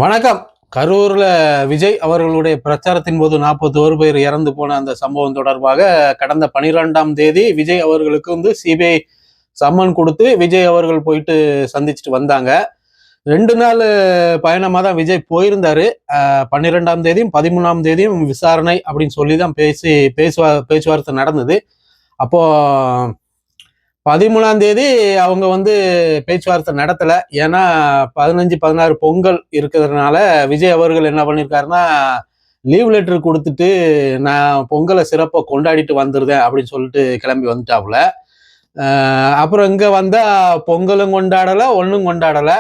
வணக்கம். கரூர்ல விஜய் அவர்களுடைய பிரச்சாரத்தின் போது 41 பேர் இறந்து போன அந்த சம்பவம் தொடர்பாக கடந்த 12ஆம் தேதி விஜய் அவர்களுக்கு சிபிஐ சம்மன் கொடுத்து விஜய் அவர்கள் போயிட்டு சந்திச்சுட்டு வந்தாங்க. 2 நாள் பயணமா தான் விஜய் போயிருந்தாரு. 12ஆம் தேதியும் 13ஆம் தேதியும் விசாரணை அப்படின்னு சொல்லி தான் பேச்சுவார்த்தை நடந்தது. அப்போ 13ஆம் தேதி அவங்க பேச்சுவார்த்தை நடத்தல. ஏன்னா 15, 16 பொங்கல் இருக்கிறதுனால விஜய் அவர்கள் என்ன பண்ணியிருக்காருன்னா, லீவ் லெட்டர் கொடுத்துட்டு நான் பொங்கலை சிறப்பாக கொண்டாடிட்டு வந்துருதேன் அப்படின்னு சொல்லிட்டு கிளம்பி வந்துட்டாப்புல. அப்புறம் இங்க வந்தா பொங்கலும் கொண்டாடல, ஒன்றும் கொண்டாடல.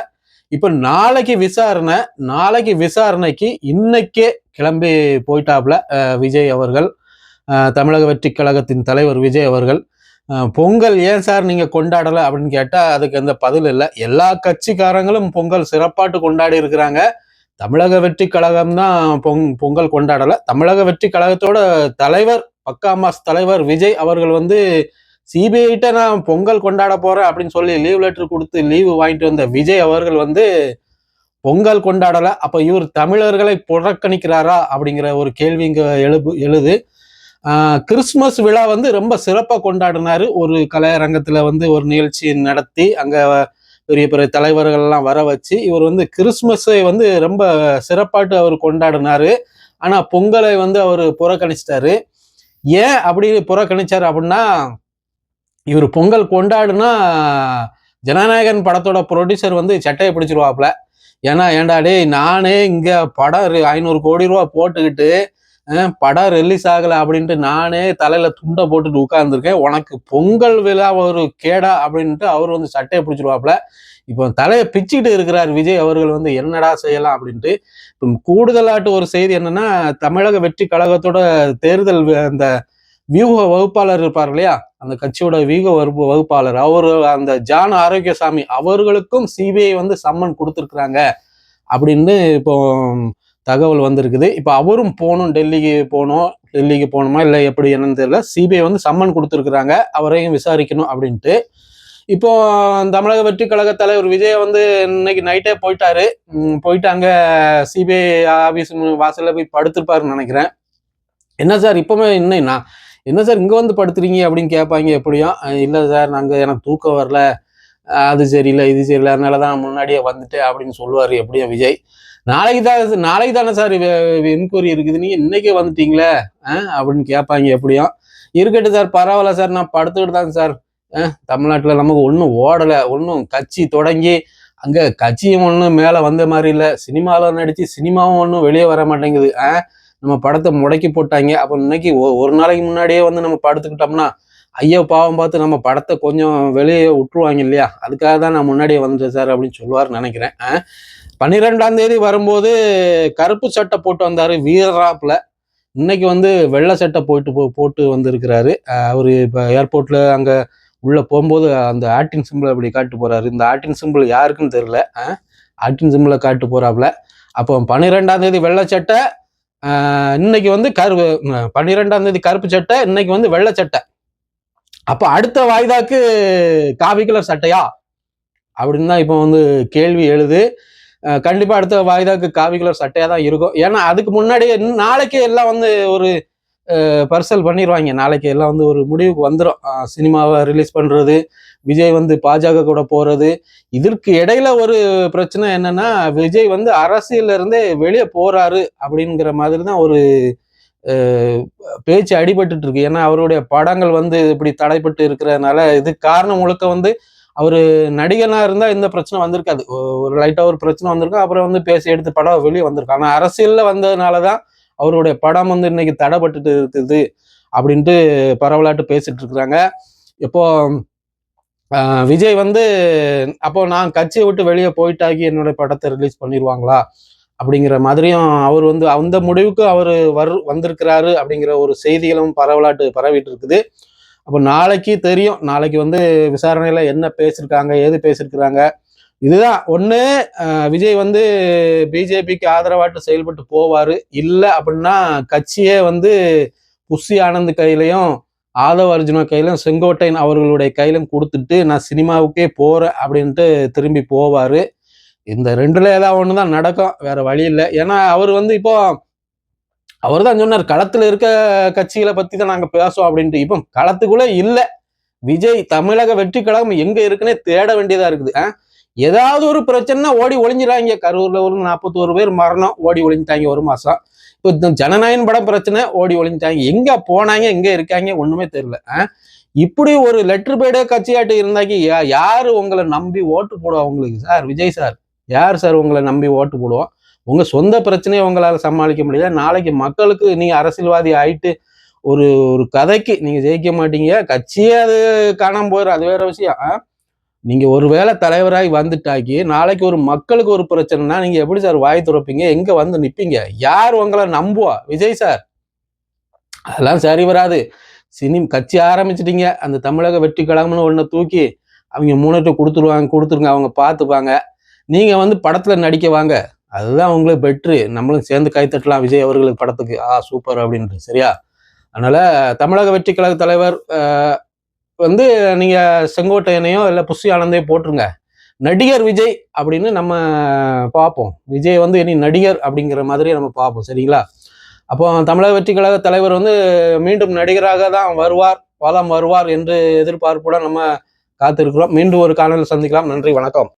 இப்ப நாளைக்கு விசாரணைக்கு இன்னைக்கே கிளம்பி போயிட்டாப்புல விஜய் அவர்கள். தமிழக வெற்றி கழகத்தின் தலைவர் விஜய் அவர்கள். பொங்கல் ஏன் சார் நீங்க கொண்டாடல அப்படின்னு கேட்டா அதுக்கு எந்த பதில் இல்லை. எல்லா கட்சிக்காரங்களும் பொங்கல் சிறப்பாட்டு கொண்டாடி இருக்கிறாங்க. தமிழக வெற்றி கழகம் தான் பொங்கல் கொண்டாடல. தமிழக வெற்றி கழகத்தோட தலைவர், பக்கா மாஸ் தலைவர் விஜய் அவர்கள் சிபிஐட்ட நான் பொங்கல் கொண்டாட போறேன் அப்படின்னு சொல்லி லீவ் லெட்டர் கொடுத்து லீவு வாங்கிட்டு வந்த விஜய் அவர்கள் பொங்கல் கொண்டாடல. அப்ப இவர் தமிழர்களை புறக்கணிக்கிறாரா அப்படிங்கிற ஒரு கேள்வி இங்க எழுது. கிறிஸ்துமஸ் விழா ரொம்ப சிறப்பாக கொண்டாடினாரு. ஒரு கலையரங்கத்துல ஒரு நிகழ்ச்சி நடத்தி அங்க பெரிய பெரிய தலைவர்கள்லாம் வர வச்சு இவர் கிறிஸ்துமஸை ரொம்ப சிறப்பாட்டு அவர் கொண்டாடினாரு. ஆனா பொங்கலை அவர் புறக்கணிச்சிட்டாரு. ஏன் அப்படி புறக்கணிச்சாரு அப்படின்னா, இவர் பொங்கல் கொண்டாடுனா ஜனநாயகன் படத்தோட ப்ரொடியூசர் சட்டையை பிடிச்சிருவாப்ல. ஏன்னா ஏண்டா டேய், நானே இங்க படம் 500 கோடி ரூபா போட்டுக்கிட்டு படம் ரிலீஸ் ஆகலை அப்படின்ட்டு நானே தலையில துண்டை போட்டுட்டு உட்கார்ந்துருக்கேன், உனக்கு பொங்கல் விழா ஒரு கேடா அப்படின்ட்டு அவர் சட்டையை பிடிச்சிருவாப்ல. இப்போ தலையை பிச்சுக்கிட்டு இருக்கிறார் விஜய் அவர்கள். என்னடா செய்யலாம் அப்படின்ட்டு. இப்போ கூடுதலாட்டு ஒரு செய்தி என்னன்னா, தமிழக வெற்றி கழகத்தோட தேர்தல் அந்த வியூக வகுப்பாளர் இருப்பார் இல்லையா, அந்த கட்சியோட வியூக வகுப்பாளர் அவர் அந்த ஜான் ஆரோக்கியசாமி அவர்களுக்கும் சிபிஐ சம்மன் கொடுத்துருக்குறாங்க அப்படின்னு இப்போ தகவல் வந்திருக்குது. இப்போ அவரும் போகணும், டெல்லிக்கு போகணுமா இல்லை எப்படி என்னன்னு தெரியல. சிபிஐ சம்மன் கொடுத்துருக்குறாங்க, அவரையும் விசாரிக்கணும் அப்படின்ட்டு. இப்போ தமிழக வெற்றி கழக தலைவர் விஜய் இன்னைக்கு நைட்டே போயிட்டு அங்கே சிபிஐ ஆஃபீஸ் வாசலில் போய் படுத்திருப்பாருன்னு நினைக்கிறேன். என்ன சார் இப்போவே என்ன சார் இங்கே படுத்துறீங்க அப்படின்னு கேட்பாங்க. எப்படியும் இல்லை சார், எனக்கு தூக்கம் வரல, அது சரியில்லை இது சரியில்லை, அதனால தான் முன்னாடியே வந்துட்டு அப்படின்னு சொல்லுவார் எப்படியும் விஜய். நாளைக்கு தானே சார் என்கொயரி இருக்குது, நீங்க இன்னைக்கே வந்துட்டீங்களே அப்படின்னு கேட்பாங்க. எப்படியும் இருக்கட்டும் சார், பரவாயில்ல சார், நான் படுத்துக்கிட்டு தாங்க சார். தமிழ்நாட்டில் நமக்கு ஒன்றும் ஓடலை, ஒன்றும் கட்சி தொடங்கி அங்கே கட்சியும் ஒன்றும் மேலே வந்த மாதிரி இல்லை, சினிமாவில் நடித்து சினிமாவும் ஒன்றும் வெளியே வர மாட்டேங்குது. நம்ம படத்தை முடக்கி போட்டாங்க. அப்போ இன்னைக்கு ஒரு நாளைக்கு முன்னாடியே நம்ம படுத்துக்கிட்டோம்னா ஐயோ பாவம் பார்த்து நம்ம படத்தை கொஞ்சம் வெளியே விட்டுருவாங்க இல்லையா, அதுக்காக தான் நான் முன்னாடியே வந்துட்டேன் சார் அப்படின்னு சொல்லுவார்னு நினைக்கிறேன். 12ஆம் தேதி வரும்போது கருப்பு சட்டை போட்டு வந்தாரு வீரராப்ல. இன்னைக்கு வெள்ளை சட்டை போட்டு வந்திருக்கிறாரு. அவரு இப்போ ஏர்போர்ட்ல அங்க உள்ள போகும்போது அந்த ஆட்டின் சிம்பிள் அப்படி காட்டு போறாரு. இந்த ஆட்டின் சிம்பிள் யாருக்குன்னு தெரியல, ஆட்டின் சிம்பிளை காட்டு போறாப்ல. அப்போ 12ஆம் தேதி வெள்ளை சட்டை, இன்னைக்கு 12ஆம் தேதி கருப்பு சட்டை, இன்னைக்கு வெள்ளை சட்டை. அப்ப அடுத்த வாய்தாக்கு காவி கலர் சட்டையா அப்படின்னு தான் இப்போ கேள்வி எழுது. கண்டிப்பா அடுத்த வாய்தாக்கு காவி கலர் சட்டையா தான் இருக்கும். ஏன்னா அதுக்கு முன்னாடியே நாளைக்கே எல்லாம் ஒரு பர்சல் பண்ணிடுவாங்க. நாளைக்கு எல்லாம் ஒரு முடிவுக்கு வந்துடும். சினிமாவை ரிலீஸ் பண்றது, விஜய் பாஜக கூட போறது. இதற்கு இடையில ஒரு பிரச்சனை என்னன்னா, விஜய் அரசியல்ல இருந்தே வெளியே போறாரு அப்படிங்கிற மாதிரி தான் ஒரு பேச்சு அடிபட்டு இருக்கு. ஏன்னா அவருடைய படங்கள் இப்படி தடைப்பட்டு இருக்கிறதுனால, இது காரணம் முழுக்க அவரு நடிகனா இருந்தா இந்த பிரச்சனை வந்திருக்காது. ஒரு லைட்டா ஒரு பிரச்சனை வந்திருக்கும், அப்புறம் பேசி எடுத்து படம் வெளியே வந்திருக்கும். ஆனா அரசியல்ல வந்ததுனாலதான் அவருடைய படம் இன்னைக்கு தடைப்பட்டு இருக்குது அப்படின்ட்டு பரவலாட்டு பேசிட்டு இருக்கிறாங்க. இப்போ விஜய் அப்போ நான் கட்சியை விட்டு வெளியே போயிட்டாக்கி என்னோட படத்தை ரிலீஸ் பண்ணிடுவாங்களா அப்படிங்கிற மாதிரியும் அவர் அந்த முடிவுக்கு அவர் வந்திருக்கிறாரு அப்படிங்கிற ஒரு செய்திகளும் பரவலாட்டு பரவிட்டு இருக்குது. அப்போ நாளைக்கு தெரியும். நாளைக்கு விசாரணையில என்ன பேசியிருக்காங்க, ஏது பேசியிருக்கிறாங்க. இதுதான் ஒண்ணு, விஜய் பிஜேபிக்கு ஆதரவாட்டு செயல்பட்டு போவாரு. இல்லை அப்படின்னா கட்சியே புஷி ஆனந்த் கையிலையும் ஆதவ் அர்ஜுனா கையிலும் செங்கோட்டையன் அவர்களுடைய கையிலும் கொடுத்துட்டு நான் சினிமாவுக்கே போறேன் அப்படின்ட்டு திரும்பி போவாரு. இந்த ரெண்டுல ஏதாவது ஒண்ணுதான் நடக்கும், வேற வழி இல்லை. ஏன்னா அவர் வந்து இப்போ அவர் தான் சொன்னார், களத்துல இருக்க கட்சிகளை பத்தி தான் நாங்க பேசுவோம் அப்படின்ட்டு. இப்போ களத்துக்குள்ள இல்ல. விஜய் தமிழக வெற்றி கழகம் எங்க இருக்குன்னே தேட வேண்டியதா இருக்குது. ஏதாவது ஒரு பிரச்சனை ஓடி ஒளிஞ்சிடாங்க. கரூர்ல ஒரு 41 பேர் மரணம், ஓடி ஒளிஞ்சிட்டாங்க ஒரு மாசம். இப்போ இந்த ஜனநாயகன் படம் பிரச்சனை, ஓடி ஒளிஞ்சிட்டாங்க. எங்க போனாங்க, எங்க இருக்காங்க, ஒண்ணுமே தெரியல. இப்படி ஒரு லெட்டர் பேடே கட்சியாட்டு இருந்தாக்கி யாரு உங்களை நம்பி ஓட்டு போடுவா உங்களுக்கு சார்? விஜய் சார், யார் சார் உங்களை நம்பி ஓட்டு போடுவோம்? உங்க சொந்த பிரச்சனையை உங்களால சமாளிக்க முடியல. நாளைக்கு மக்களுக்கு நீங்க அரசியல்வாதி ஆயிட்டு ஒரு ஒரு கதைக்கு நீங்க ஜெயிக்க மாட்டீங்க. கட்சியே அது காணாம போயிடும், அது வேற விஷயம். நீங்க ஒருவேளை தலைவராகி வந்துட்டாக்கி நாளைக்கு ஒரு மக்களுக்கு ஒரு பிரச்சனைனா நீங்க எப்படி சார் வாய் துறப்பீங்க? எங்க வந்து நிப்பீங்க? யார் உங்களை நம்புவா? விஜய் சார், அதெல்லாம் சரி வராது. கட்சி ஆரம்பிச்சிட்டீங்க, அந்த தமிழக வெற்றி கழகம்னு ஒண்ணு தூக்கி அவங்க மூணு கொடுத்துருங்க, அவங்க பார்த்துப்பாங்க. நீங்க வந்து படத்துல நடிக்க வாங்க, அதுதான் உங்களுக்கு பெட்ரு. நம்மளும் சேர்ந்து கைத்தட்டலாம் விஜய் அவர்களுக்கு படத்துக்கு. சூப்பர் அப்படின்ட்டு. சரியா? அதனால தமிழக வெற்றி கழக தலைவர் வந்து நீங்க செங்கோட்டையனையோ இல்ல புஷி ஆனந்தையோ போட்டுருங்க. நடிகர் விஜய் அப்படின்னு நம்ம பார்ப்போம். விஜய் வந்து இனி நடிகர் அப்படிங்கிற மாதிரி நம்ம பார்ப்போம். சரிங்களா? அப்போ தமிழக வெற்றி கழக தலைவர் வந்து மீண்டும் நடிகராக தான் வருவார், வலம் வருவார் என்று எதிர்பார்ப்புடன் நம்ம காத்திருக்கிறோம். மீண்டும் ஒரு காணொலியில் சந்திக்கலாம். நன்றி, வணக்கம்.